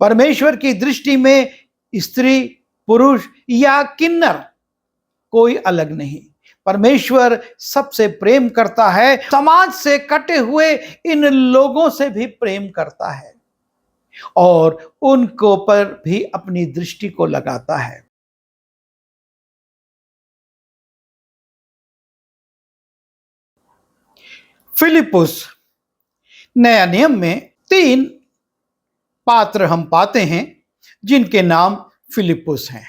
परमेश्वर की दृष्टि में स्त्री, पुरुष या किन्नर कोई अलग नहीं। परमेश्वर सबसे प्रेम करता है, समाज से कटे हुए इन लोगों से भी प्रेम करता है और उनको पर भी अपनी दृष्टि को लगाता है। फिलिप्पुस, नया नियम में 3 पात्र हम पाते हैं जिनके नाम फिलिप्पुस हैं।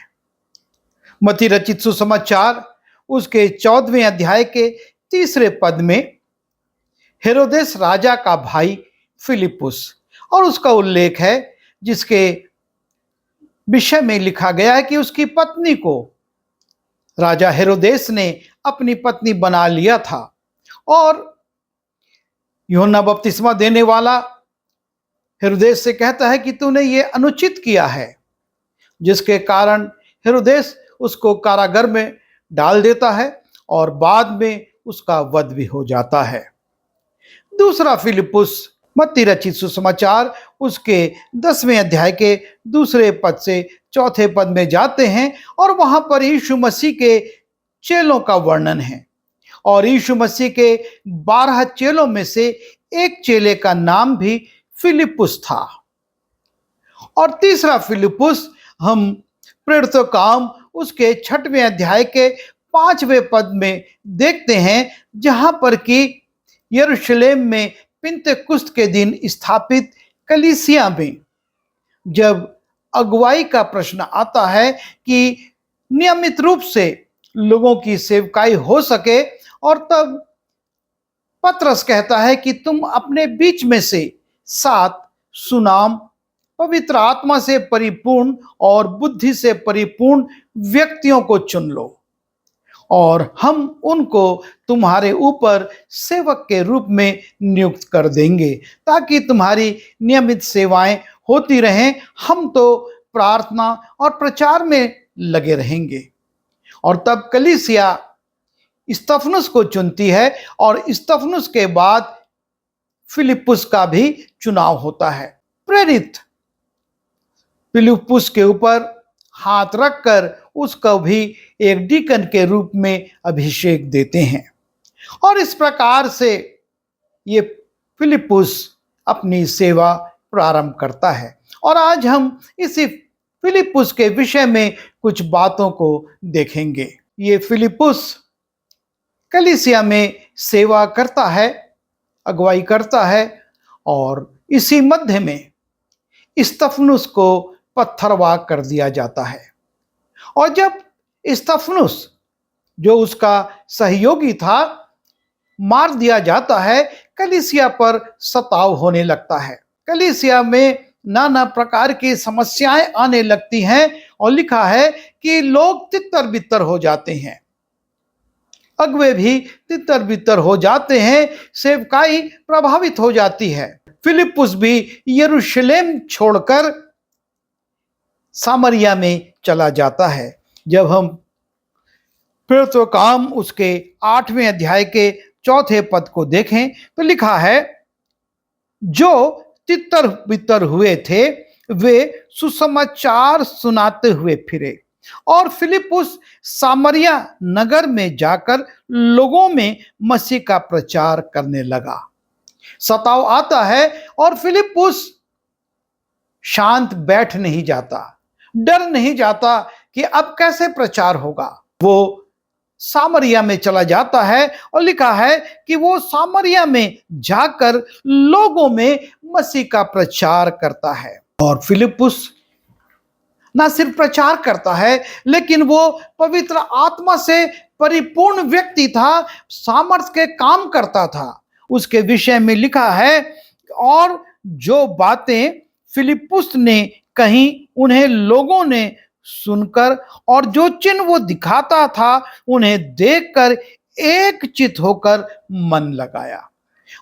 मत्ती रचित सुसमाचार उसके 14वें अध्याय के 3 पद में हेरोदेस राजा का भाई फिलिप्पुस और उसका उल्लेख है, जिसके विषय में लिखा गया है कि उसकी पत्नी को राजा हेरोदेस ने अपनी पत्नी बना लिया था और यूहन्ना बपतिस्मा देने वाला हेरोदेस से कहता है कि तूने ये अनुचित किया है, जिसके कारण हेरोदेस उसको कारागार में डाल देता है और बाद में उसका वध भी हो जाता है। दूसरा फिलिप्पुस, मत्ती रचित सुसमाचार उसके 10वें अध्याय के 2 पद से 4 पद में जाते हैं और वहां पर यीशु मसीह के चेलों का वर्णन है और यीशु मसीह के 12 चेलों में से एक चेले का नाम भी फिलिप्पुस था। और तीसरा फिलिप्पुस हम प्रेरितों काम उसके 6वें अध्याय के 5वें पद में देखते हैं, जहां पर कि यरूशलेम में पिंतेकुस्त के दिन स्थापित कलीसिया में जब अगुवाई का प्रश्न आता है कि नियमित रूप से लोगों की सेवकाई हो सके, और तब पतरस कहता है कि तुम अपने बीच में से 7 सुनाम, पवित्र आत्मा से परिपूर्ण और बुद्धि से परिपूर्ण व्यक्तियों को चुन लो और हम उनको तुम्हारे ऊपर सेवक के रूप में नियुक्त कर देंगे ताकि तुम्हारी नियमित सेवाएं होती रहें। हम तो प्रार्थना और प्रचार में लगे रहेंगे। और तब कलीसिया स्तिफनुस को चुनती है और स्तिफनुस के बाद फिलिप्पुस का भी चुनाव होता है। प्रेरित फिलिप्पुस के ऊपर हाथ रखकर उसको भी एक डीकन के रूप में अभिषेक देते हैं और इस प्रकार से ये फिलिप्पुस अपनी सेवा प्रारंभ करता है। और आज हम इसी फिलिप्पुस के विषय में कुछ बातों को देखेंगे। ये फिलिप्पुस कलीसिया में सेवा करता है, अगुवाई करता है और इसी मध्य में स्तिफनुस को पत्थरवाह कर दिया जाता है। और जब स्तिफनुस जो उसका सहयोगी था मार दिया जाता है, कलीसिया पर सताव होने लगता है। कलीसिया में नाना प्रकार की समस्याएं आने लगती हैं और लिखा है कि लोग तितर बितर हो जाते हैं, अगुवे भी तितर बितर हो जाते हैं, सेवकाई प्रभावित हो जाती है। फिलिप्पुस भी यरूशलेम छोड़कर सामरिया में चला जाता है। जब हम प्रेरितों काम उसके 8वें अध्याय के 4 पद को देखें तो लिखा है, जो तितर बितर हुए थे वे सुसमाचार सुनाते हुए फिरे और फिलिप्पुस सामरिया नगर में जाकर लोगों में मसीह का प्रचार करने लगा। सताव आता है और फिलिप्पुस शांत बैठ नहीं जाता, डर नहीं जाता कि अब कैसे प्रचार होगा। वो सामरिया में चला जाता है और लिखा है कि वो सामरिया में जाकर लोगों में मसीह का प्रचार करता है। और फिलिप्पुस ना सिर्फ प्रचार करता है लेकिन वो पवित्र आत्मा से परिपूर्ण व्यक्ति था, सामर्थ के काम करता था। उसके विषय में लिखा है, और जो बातें फिलिप्पुस ने कही उन्हें लोगों ने सुनकर और जो चिन्ह वो दिखाता था उन्हें देखकर एक चित होकर मन लगाया।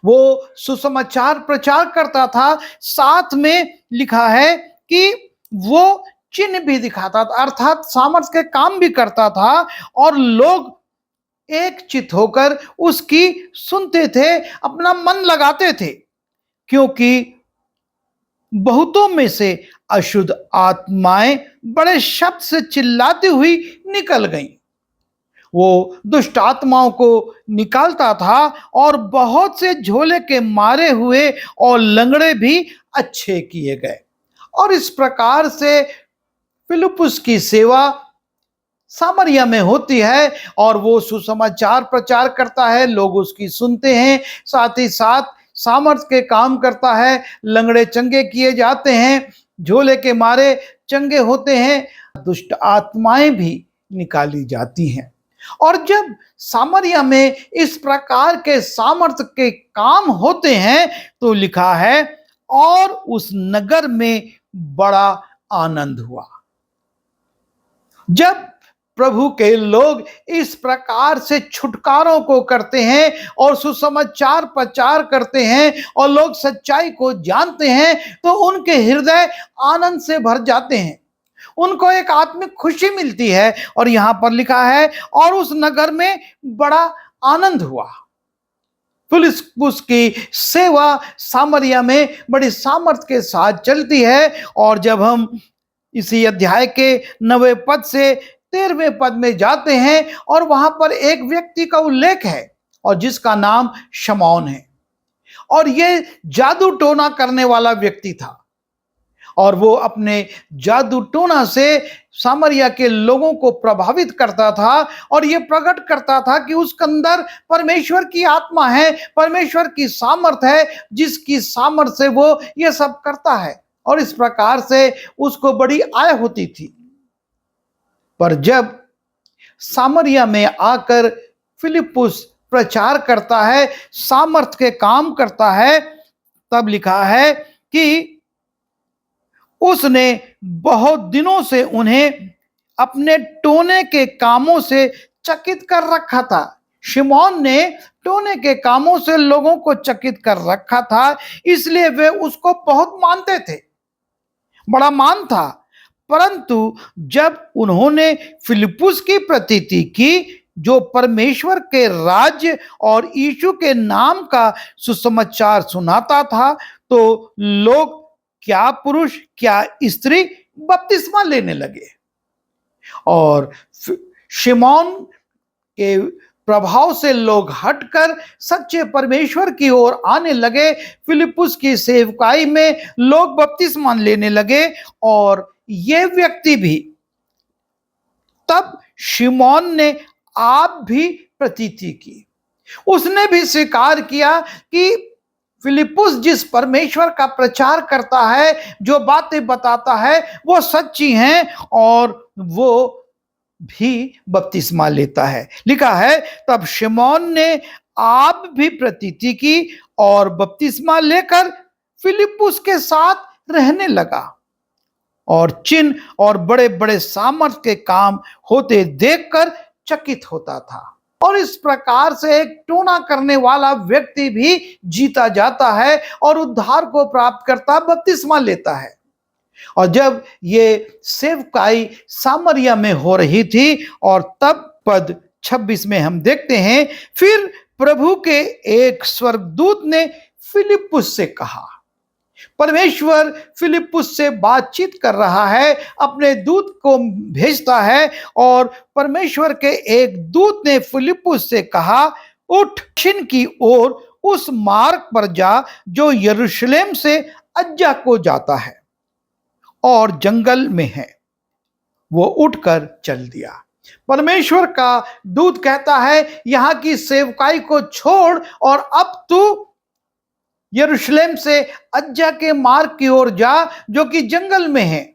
वो सुसमाचार प्रचार करता था, साथ में लिखा है कि वो चिन्ह भी दिखाता था, अर्थात सामर्थ के काम भी करता था और लोग एक चित होकर उसकी सुनते थे, अपना मन लगाते थे, क्योंकि बहुतों में से अशुद्ध आत्माएं बड़े शब्द से चिल्लाती हुई निकल गईं। वो दुष्ट आत्माओं को निकालता था और बहुत से झोले के मारे हुए और लंगड़े भी अच्छे किए गए। और इस प्रकार से फिलिप्पुस की सेवा सामरिया में होती है और वो सुसमाचार प्रचार करता है, लोग उसकी सुनते हैं, साथ ही साथ सामर्थ के काम करता है, लंगड़े चंगे किए जाते हैं, झोले के मारे चंगे होते हैं, दुष्ट आत्माएं भी निकाली जाती हैं। और जब सामरिया में इस प्रकार के सामर्थ के काम होते हैं तो लिखा है और उस नगर में बड़ा आनंद हुआ। जब प्रभु के लोग इस प्रकार से छुटकारों को करते हैं और सुसमाचार प्रचार करते हैं और लोग सच्चाई को जानते हैं तो उनके हृदय आनंद से भर जाते हैं, उनको एक आत्मिक खुशी मिलती है। और यहां पर लिखा है और उस नगर में बड़ा आनंद हुआ। फिलिप्पुस की सेवा सामरिया में बड़ी सामर्थ के साथ चलती है। और जब हम इसी अध्याय के 9वें पद से 13वें पद में जाते हैं और वहां पर एक व्यक्ति का उल्लेख है और जिसका नाम शमौन है। और यह जादू टोना करने वाला व्यक्ति था और वो अपने जादू टोना से सामरिया के लोगों को प्रभावित करता था और ये प्रकट करता था कि उसके अंदर परमेश्वर की आत्मा है, परमेश्वर की सामर्थ है, जिसकी सामर्थ से वो ये सब करता है। और इस प्रकार से उसको बड़ी आय होती थी। पर जब सामरिया में आकर फिलिप्पुस प्रचार करता है, सामर्थ के काम करता है, तब लिखा है कि उसने बहुत दिनों से उन्हें अपने टोने के कामों से चकित कर रखा था। शिमोन ने टोने के कामों से लोगों को चकित कर रखा था, इसलिए वे उसको बहुत मानते थे, बड़ा मान था। परंतु जब उन्होंने फिलिप्पुस की प्रतीति की जो परमेश्वर के राज्य और यीशु के नाम का सुसमाचार सुनाता था, तो लोग क्या पुरुष क्या स्त्री बपतिस्मा लेने लगे और शिमोन के प्रभाव से लोग हटकर सच्चे परमेश्वर की ओर आने लगे। फिलिप्पुस की सेवकाई में लोग बपतिस्मा लेने लगे और ये व्यक्ति भी, तब शिमोन ने आप भी प्रतीति की, उसने भी स्वीकार किया कि फिलिप्पुस जिस परमेश्वर का प्रचार करता है, जो बातें बताता है, वो सच्ची हैं और वो भी बपतिस्मा लेता है। लिखा है तब शिमोन ने आप भी प्रतीति की और बपतिस्मा लेकर फिलिप्पुस के साथ रहने लगा और चिन्ह और बड़े बड़े सामर्थ के काम होते देखकर चकित होता था। और इस प्रकार से एक टोना करने वाला व्यक्ति भी जीता जाता है और उद्धार को प्राप्त करता, बपतिस्मा लेता है। और जब ये सेवकाई सामरिया में हो रही थी और तब पद 26 में हम देखते हैं, फिर प्रभु के एक स्वर्गदूत ने फिलिप्पुस से कहा, परमेश्वर फिलिप्पुस से बातचीत कर रहा है, अपने दूत को भेजता है। और परमेश्वर के एक दूत ने फिलिप्पुस से कहा, उठ दक्षिण की ओर उस मार्ग पर जा जो यरूशलेम से अज्जा को जाता है और जंगल में है। वो उठकर चल दिया। परमेश्वर का दूत कहता है, यहां की सेवकाई को छोड़ और अब तू यरूशलेम से अज्जा के मार्ग की ओर जा जो कि जंगल में है।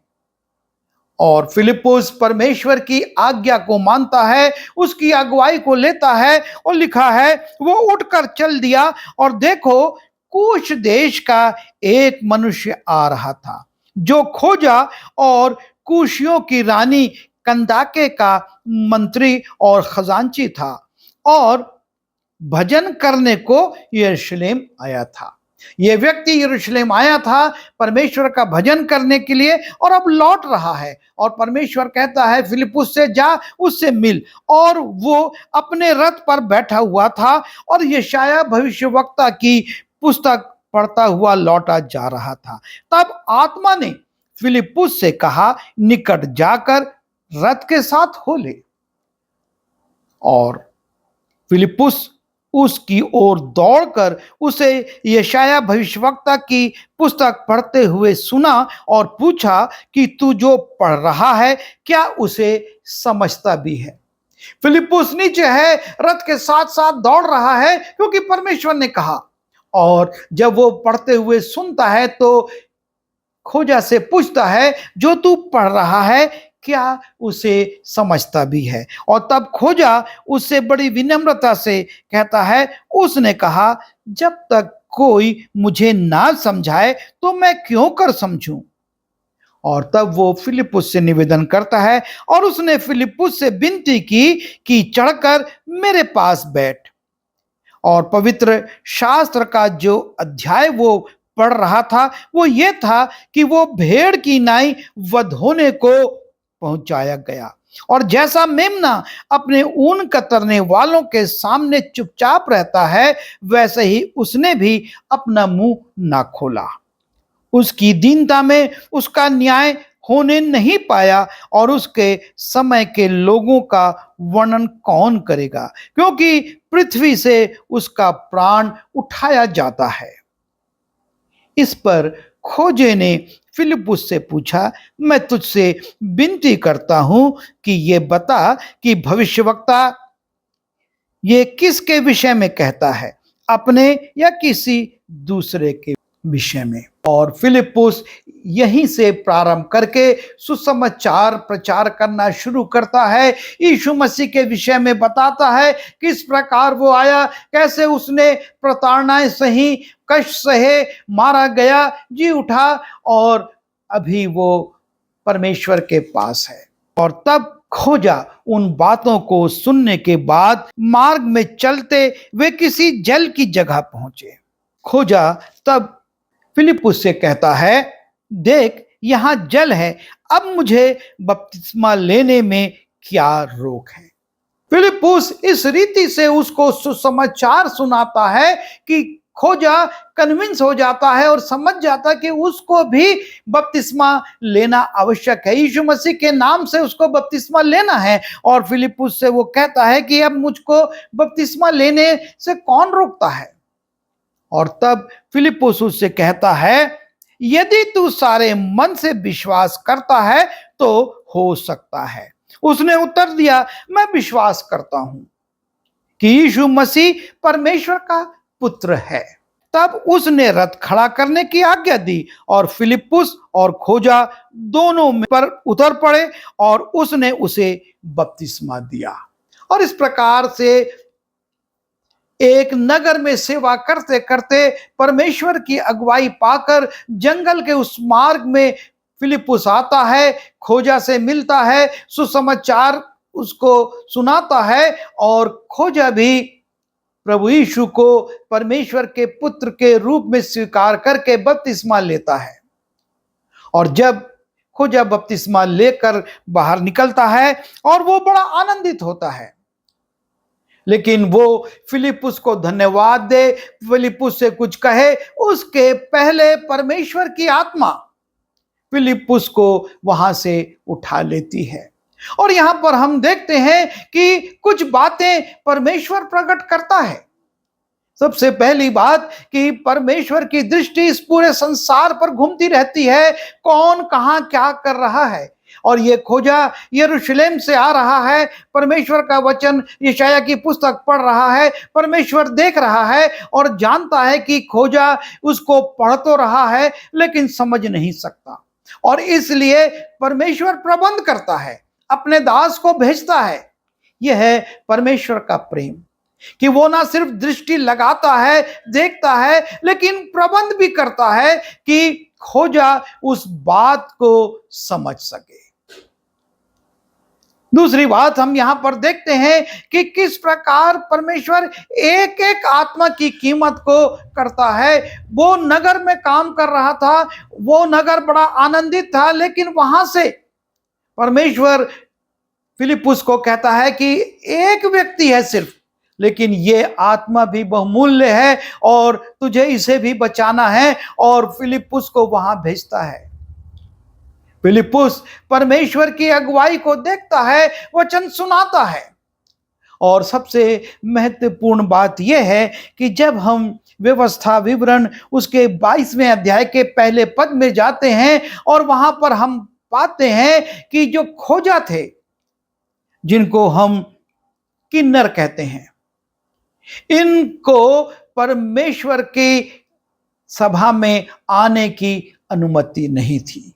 और फिलिप्पुस परमेश्वर की आज्ञा को मानता है, उसकी अगुवाई को लेता है और लिखा है वो उठकर चल दिया। और देखो, कूश देश का एक मनुष्य आ रहा था जो खोजा और कूशियों की रानी कंदाके का मंत्री और खजांची था और भजन करने को यरूशलेम आया था। यह व्यक्ति यरूशलेम आया था परमेश्वर का भजन करने के लिए और अब लौट रहा है। और परमेश्वर कहता है फिलिप्पुस से जा, उससे मिल। और वो अपने रथ पर बैठा हुआ था और यशायाह भविष्यवक्ता की पुस्तक पढ़ता हुआ लौटा जा रहा था। तब आत्मा ने फिलिप्पुस से कहा, निकट जाकर रथ के साथ हो ले। और फिलिप्पुस उसकी ओर दौड़कर उसे यशाया भविष्यवक्ता की पुस्तक पढ़ते हुए सुना और पूछा कि तू जो पढ़ रहा है क्या उसे समझता भी है। फिलिप्पुस नीचे है, रथ के साथ साथ दौड़ रहा है क्योंकि परमेश्वर ने कहा। और जब वो पढ़ते हुए सुनता है तो खोजा से पूछता है, जो तू पढ़ रहा है क्या उसे समझता भी है। और तब खोजा उससे बड़ी विनम्रता से कहता है, उसने कहा, जब तक कोई मुझे ना समझाए तो मैं क्यों कर समझूं। और तब वो फिलिप्पुस से निवेदन करता है और उसने फिलिप्पुस से विनती की कि चढ़कर मेरे पास बैठ। और पवित्र शास्त्र का जो अध्याय वो पढ़ रहा था वो ये था कि वो भेड़ की नाई वध होने को पहुंचाया गया। और जैसा मेमना अपने ऊन कतरने वालों के सामने चुपचाप रहता है, वैसे ही उसने भी अपना मुंह ना खोला। उसकी दीनता में उसका न्याय होने नहीं पाया और उसके समय के लोगों का वर्णन कौन करेगा, क्योंकि पृथ्वी से उसका प्राण उठाया जाता है। इस पर खोजे ने फिलिप्पुस से पूछा, मैं तुझसे विनती करता हूं कि ये बता कि भविष्यवक्ता ये किसके विषय में कहता है, अपने या किसी दूसरे के विषय में। और फिलिप्पुस यहीं से प्रारंभ करके सुसमाचार प्रचार करना शुरू करता है। यीशु मसीह के विषय में बताता है किस प्रकार वो आया, कैसे उसने प्रताड़नाएं सही, कष्ट सहे, मारा गया, जी उठा और अभी वो परमेश्वर के पास है। और तब खोजा उन बातों को सुनने के बाद मार्ग में चलते वे किसी जल की जगह पहुंचे। खोजा तब फिलिप्पुस से कहता है, देख यहां जल है, अब मुझे बपतिस्मा लेने में क्या रोक है। फिलिप्पुस इस रीति से उसको सुसमाचार सुनाता है कि खोजा कन्विंस हो जाता है और समझ जाता है कि उसको भी बपतिस्मा लेना आवश्यक है। यीशु मसीह के नाम से उसको बपतिस्मा लेना है। और फिलिप्पुस से वो कहता है कि अब मुझको बपतिस्मा लेने से कौन रोकता है। और तब फिलिप्पुस उससे कहता है, यदि तू सारे मन से विश्वास करता है तो हो सकता है। उसने उत्तर दिया, मैं विश्वास करता हूं कि यीशु मसीह परमेश्वर का पुत्र है। तब उसने रथ खड़ा करने की आज्ञा दी और फिलिप्पुस और खोजा दोनों पर उतर पड़े और उसने उसे बपतिस्मा दिया। और इस प्रकार से एक नगर में सेवा करते करते परमेश्वर की अगुवाई पाकर जंगल के उस मार्ग में फिलिप्पुस आता है, खोजा से मिलता है, सुसमाचार उसको सुनाता है और खोजा भी प्रभु यीशु को परमेश्वर के पुत्र के रूप में स्वीकार करके बपतिस्मा लेता है। और जब खोजा बपतिस्मा लेकर बाहर निकलता है और वो बड़ा आनंदित होता है, लेकिन वो फिलिप्पुस को धन्यवाद दे, फिलिप्पुस से कुछ कहे, उसके पहले परमेश्वर की आत्मा फिलिप्पुस को वहां से उठा लेती है। और यहां पर हम देखते हैं कि कुछ बातें परमेश्वर प्रकट करता है। सबसे पहली बात कि परमेश्वर की दृष्टि इस पूरे संसार पर घूमती रहती है, कौन कहां क्या कर रहा है। और ये खोजा यरूशलेम से आ रहा है, परमेश्वर का वचन यशाया की पुस्तक पढ़ रहा है, परमेश्वर देख रहा है और जानता है कि खोजा उसको पढ़ तो रहा है लेकिन समझ नहीं सकता। और इसलिए परमेश्वर प्रबंध करता है, अपने दास को भेजता है। यह है परमेश्वर का प्रेम कि वो ना सिर्फ दृष्टि लगाता है, देखता है, लेकिन प्रबंध भी करता है कि खोजा उस बात को समझ सके। दूसरी बात हम यहां पर देखते हैं कि किस प्रकार परमेश्वर एक एक आत्मा की कीमत को करता है। वो नगर में काम कर रहा था, वो नगर बड़ा आनंदित था, लेकिन वहां से परमेश्वर फिलिप्पुस को कहता है कि एक व्यक्ति है सिर्फ, लेकिन ये आत्मा भी बहुमूल्य है और तुझे इसे भी बचाना है। और फिलिप्पुस को वहां भेजता है। फिलिप्पुस परमेश्वर की अगुवाई को देखता है, वचन सुनाता है। और सबसे महत्वपूर्ण बात यह है कि जब हम व्यवस्था विवरण उसके 22वें अध्याय के पहले पद में जाते हैं और वहां पर हम पाते हैं कि जो खोजा थे, जिनको हम किन्नर कहते हैं, इनको परमेश्वर की सभा में आने की अनुमति नहीं थी।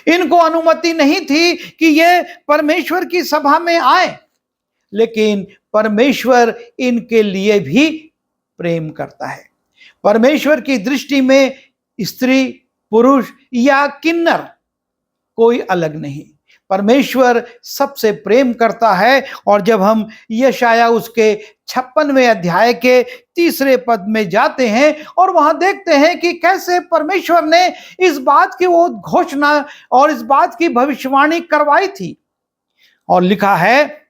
इनको अनुमति नहीं थी कि ये परमेश्वर की सभा में आए, लेकिन परमेश्वर इनके लिए भी प्रेम करता है। परमेश्वर की दृष्टि में स्त्री, पुरुष या किन्नर कोई अलग नहीं। परमेश्वर सबसे प्रेम करता है। और जब हम यशाया उसके 56वें अध्याय के 3 पद में जाते हैं और वहां देखते हैं कि कैसे परमेश्वर ने इस बात की वो घोषणा और इस बात की भविष्यवाणी करवाई थी। और लिखा है,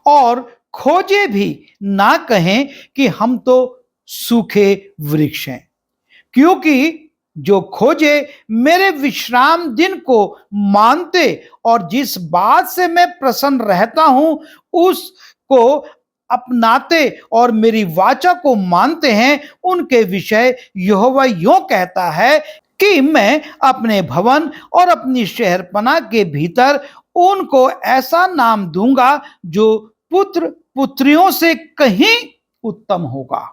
और खोजे भी ना कहें कि हम तो सूखे वृक्ष हैं, क्योंकि जो खोजे मेरे विश्राम दिन को मानते और जिस बात से मैं प्रसन्न रहता हूं उसको अपनाते और मेरी वाचा को मानते हैं, उनके विषय यहोवा यूं कहता है कि मैं अपने भवन और अपनी शहरपनाह के भीतर उनको ऐसा नाम दूंगा जो पुत्र पुत्रियों से कहीं उत्तम होगा,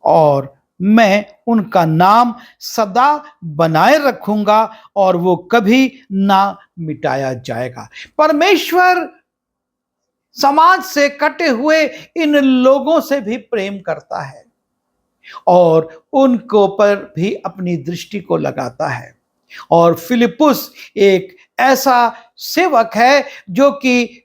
और मैं उनका नाम सदा बनाए रखूंगा और वो कभी ना मिटाया जाएगा। परमेश्वर समाज से कटे हुए इन लोगों से भी प्रेम करता है और उनको पर भी अपनी दृष्टि को लगाता है। और फिलिप्पुस एक ऐसा सेवक है जो कि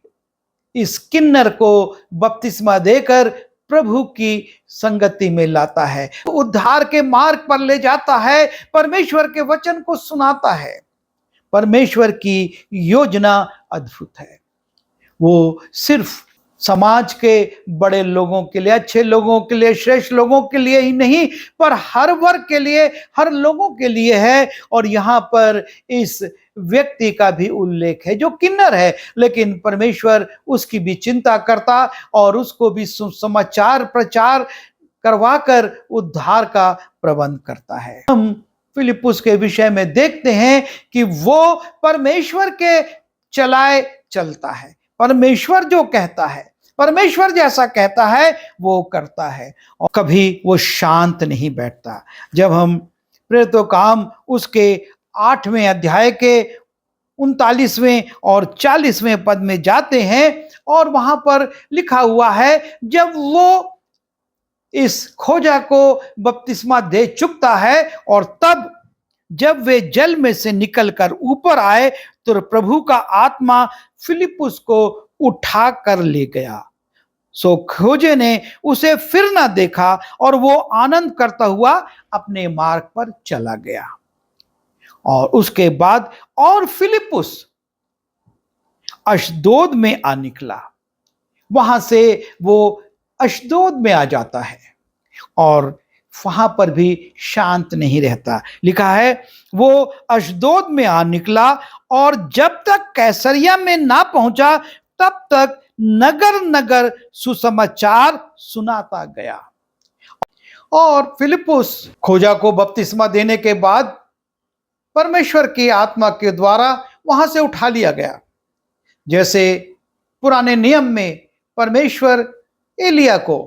इस किन्नर को बपतिस्मा देकर प्रभु की संगति में लाता है, उद्धार के मार्ग पर ले जाता है, परमेश्वर के वचन को सुनाता है। परमेश्वर की योजना अद्भुत है। वो सिर्फ समाज के बड़े लोगों के लिए, अच्छे लोगों के लिए, श्रेष्ठ लोगों के लिए ही नहीं, पर हर वर्ग के लिए, हर लोगों के लिए है। और यहाँ पर इस व्यक्ति का भी उल्लेख है जो किन्नर है, लेकिन परमेश्वर उसकी भी चिंता करता और उसको भी सुसमाचार प्रचार करवाकर उद्धार का प्रबंध करता है। हम फिलिप्पुस के विषय में देखते हैं कि वो परमेश्वर के चलाए चलता है। परमेश्वर जो कहता है, परमेश्वर जैसा कहता है वो करता है, और कभी वो शांत नहीं बैठता। जब हम प्रेरितों का काम उसके 8वें अध्याय के 39वें और 40वें पद में जाते हैं और वहां पर लिखा हुआ है, जब वो इस खोजा को बपतिस्मा दे चुकता है और तब जब वे जल में से निकलकर ऊपर आए तो प्रभु का आत्मा फिलिप्पुस को उठा कर ले गया। सो खोजे ने उसे फिर ना देखा और वो आनंद करता हुआ अपने मार्ग पर चला गया। और उसके बाद और फिलिप्पुस अशदोद में आ निकला। वहां से वो अशदोद में आ जाता है और वहां पर भी शांत नहीं रहता। लिखा है, वो अशदोद में आ निकला और जब तक कैसरिया में ना पहुंचा तब तक नगर नगर सुसमाचार सुनाता गया। और फिलिप्पुस खोजा को बपतिस्मा देने के बाद परमेश्वर की आत्मा के द्वारा वहां से उठा लिया गया। जैसे पुराने नियम में परमेश्वर एलिया को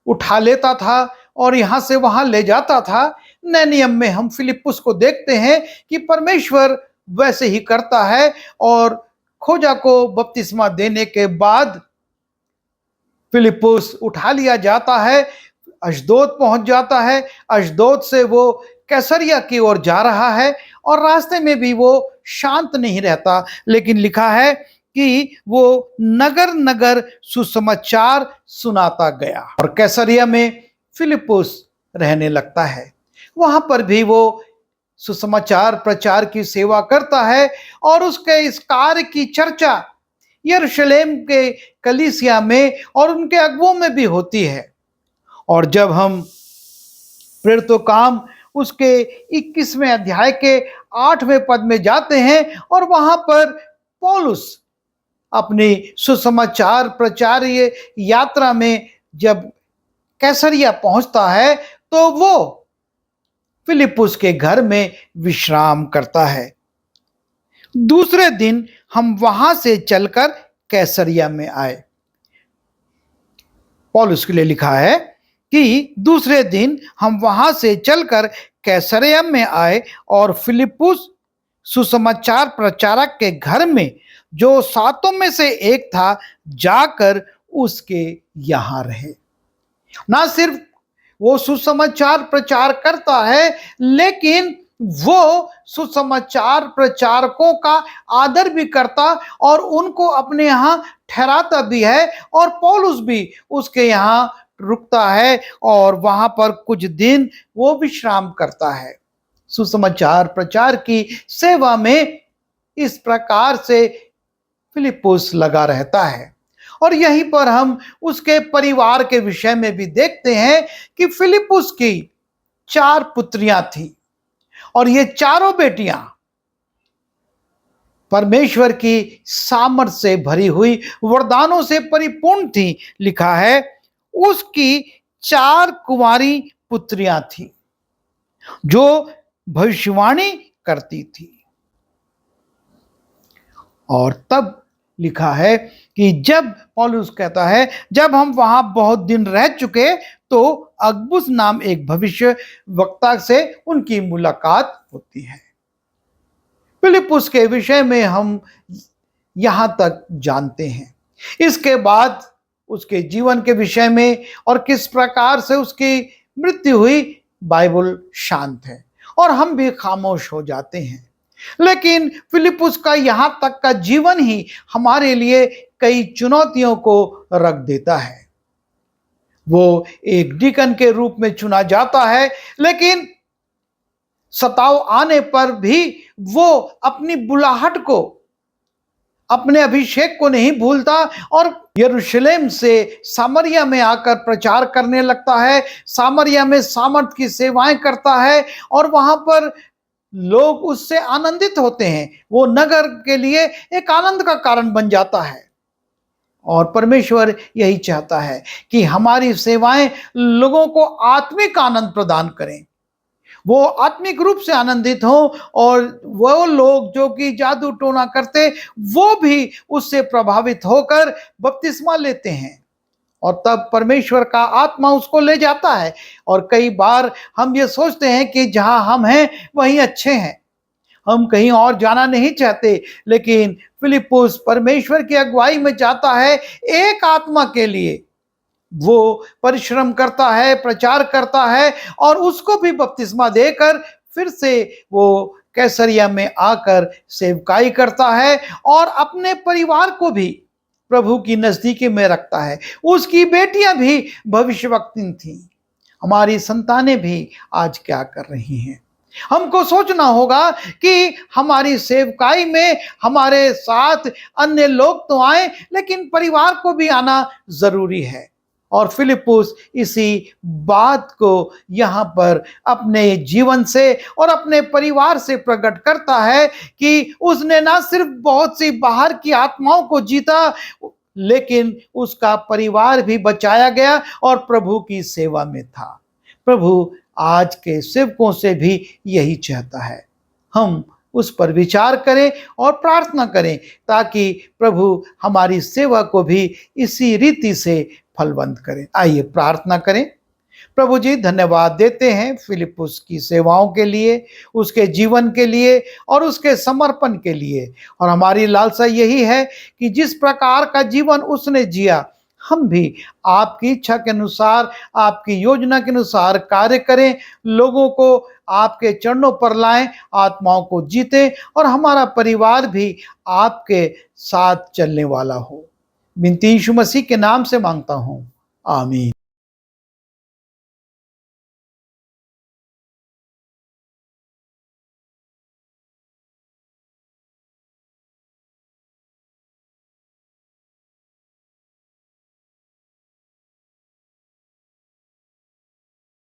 उठा लेता था और यहां से वहां ले जाता था, नए नियम में हम फिलिप्पुस को देखते हैं कि परमेश्वर वैसे ही करता है। और खोजा को बपतिस्मा देने के बाद फिलिप्पुस उठा लिया जाता है, अशदोद पहुंच जाता है। अशदोद से वो कैसरिया की ओर जा रहा है और रास्ते में भी वो शांत नहीं रहता, लेकिन लिखा है कि वो नगर नगर सुसमाचार सुनाता गया। और कैसरिया में फिलिप्पुस रहने लगता है। वहां पर भी वो सुसमाचार प्रचार की सेवा करता है और उसके इस कार्य की चर्चा यरूशलेम के कलीसिया में और उनके अगुवों में भी होती है। और जब हम प्रेरितों काम उसके 21वें अध्याय के 8वें पद में जाते हैं और वहां पर पौलुस अपनी सुसमाचार प्रचार्य यात्रा में जब कैसरिया पहुंचता है तो वो फिलिप्पुस के घर में विश्राम करता है। दूसरे दिन हम वहां से चलकर कैसरिया में आए। पौलुस के लिए लिखा है कि दूसरे दिन हम वहां से चलकर कैसरिया में आए और फिलिप्पुस सुसमाचार प्रचारक के घर में, जो सातों में से एक था, जाकर उसके यहां रहे। ना सिर्फ वो सुसमाचार प्रचार करता है, लेकिन वो सुसमाचार प्रचारकों का आदर भी करता और उनको अपने यहां ठहराता भी है। और पौलुस भी उसके यहां रुकता है और वहां पर कुछ दिन वो विश्राम करता है। सुसमाचार प्रचार की सेवा में इस प्रकार से फिलिप्पुस लगा रहता है। और यहीं पर हम उसके परिवार के विषय में भी देखते हैं कि फिलिप्पुस की 4 पुत्रियां थी और ये चारों बेटियां परमेश्वर की सामर्थ से भरी हुई वरदानों से परिपूर्ण थी। लिखा है उसकी 4 कुंवारी पुत्रियां थी जो भविष्यवाणी करती थी। और तब लिखा है कि जब पौलुस कहता है जब हम वहां बहुत दिन रह चुके तो अगबुस नाम एक भविष्य वक्ता से उनकी मुलाकात होती है। फिलिप्पुस के विषय में हम यहां तक जानते हैं। इसके बाद उसके जीवन के विषय में और किस प्रकार से उसकी मृत्यु हुई, बाइबल शांत है और हम भी खामोश हो जाते हैं। लेकिन फिलिप्पुस का यहां तक का जीवन ही हमारे लिए कई चुनौतियों को रख देता है। वो एक डिकन के रूप में चुना जाता है, लेकिन सताव आने पर भी वो अपनी बुलाहट को, अपने अभिषेक को नहीं भूलता और यरूशलेम से सामरिया में आकर प्रचार करने लगता है। सामरिया में सामर्थ की सेवाएं करता है और वहां पर लोग उससे आनंदित होते हैं। वो नगर के लिए एक आनंद का कारण बन जाता है। और परमेश्वर यही चाहता है कि हमारी सेवाएं लोगों को आत्मिक आनंद प्रदान करें, वो आत्मिक रूप से आनंदित हों और वो लोग जो कि जादू टोना करते वो भी उससे प्रभावित होकर बपतिस्मा लेते हैं और तब परमेश्वर का आत्मा उसको ले जाता है। और कई बार हम ये सोचते हैं कि जहां हम हैं वहीं अच्छे हैं, हम कहीं और जाना नहीं चाहते। लेकिन फिलिप्पुस परमेश्वर की अगुवाई में जाता है एक आत्मा के लिए, वो परिश्रम करता है, प्रचार करता है और उसको भी बपतिस्मा देकर फिर से वो कैसरिया में आकर सेवकाई करता है और अपने परिवार को भी प्रभु की नजदीकी में रखता है। उसकी बेटियां भी भविष्यवक्तिन थी। हमारी संतानें भी आज क्या कर रही हैं? हमको सोचना होगा कि हमारी सेवकाई में हमारे साथ अन्य लोग तो आए, लेकिन परिवार को भी आना जरूरी है। और फिलिप्पुस इसी बात को यहाँ पर अपने जीवन से और अपने परिवार से प्रकट करता है कि उसने ना सिर्फ बहुत सी बाहर की आत्माओं को जीता, लेकिन उसका परिवार भी बचाया गया और प्रभु की सेवा में था। प्रभु आज के सेवकों से भी यही चाहता है। हम उस पर विचार करें और प्रार्थना करें ताकि प्रभु हमारी सेवा को भी इसी रीति से फलवंत करें। आइए प्रार्थना करें। प्रभु जी, धन्यवाद देते हैं फिलिप्पुस की सेवाओं के लिए, उसके जीवन के लिए और उसके समर्पण के लिए। और हमारी लालसा यही है कि जिस प्रकार का जीवन उसने जिया, हम भी आपकी इच्छा के अनुसार, आपकी योजना के अनुसार कार्य करें, लोगों को आपके चरणों पर लाएं, आत्माओं को जीतें और हमारा परिवार भी आपके साथ चलने वाला हो। विनती यीशु मसीह के नाम से मांगता हूं, आमीन।